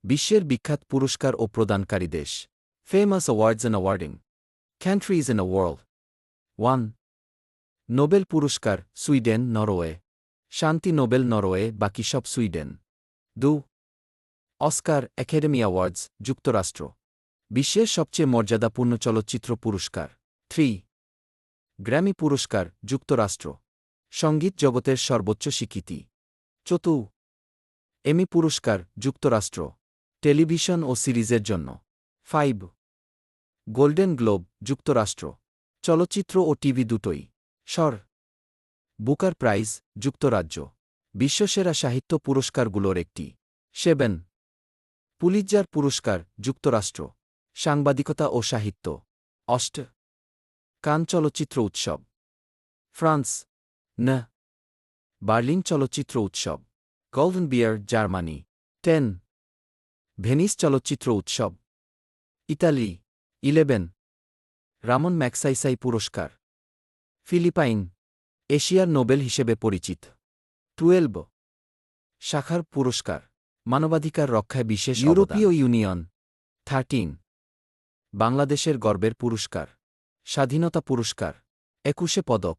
বিশ্বের বিখ্যাত পুরস্কার ও প্রদানকারী দেশ। Famous awards and awarding countries in a world. 1. Nobel পুরস্কার সুইডেন, নরওয়ে। শান্তি নোবেল, নরওয়ে, বাকি সব সুইডেন। 2. অস্কার একাডেমি অ্যাওয়ার্ডস, যুক্তরাষ্ট্র। বিশ্বের সবচেয়ে মর্যাদাপূর্ণ চলচ্চিত্র পুরস্কার। 3. গ্র্যামি পুরস্কার, যুক্তরাষ্ট্র। সঙ্গীত জগতের সর্বোচ্চ স্বীকৃতি। 4. এমি পুরস্কার, যুক্তরাষ্ট্র। টেলিভিশন ও সিরিজের জন্য। 5. গোল্ডেন গ্লোব, যুক্তরাষ্ট্র। চলচ্চিত্র ও টিভি দুটোই। সর বুকার প্রাইজ, যুক্তরাজ্য। বিশ্বসেরা সাহিত্য পুরস্কারগুলোর একটি। 7. পুলিৎজার পুরস্কার, যুক্তরাষ্ট্র। সাংবাদিকতা ও সাহিত্য। 8. কান চলচ্চিত্র উৎসব, ফ্রান্স। 9. বার্লিন চলচ্চিত্র উৎসব, গোল্ডেন বিয়ার, জার্মানি। 10. ভেনিস চলচ্চিত্র উৎসব, ইতালি। 11. রামন ম্যাগসাইসাই পুরস্কার, ফিলিপাইন। এশিয়ার নোবেল হিসেবে পরিচিত। 12. শাখার পুরস্কার, মানবাধিকার রক্ষায় বিশেষ অবদান, ইউরোপীয় ইউনিয়ন। 13. বাংলাদেশের গর্বের পুরস্কার, স্বাধীনতা পুরস্কার, 21 পদক।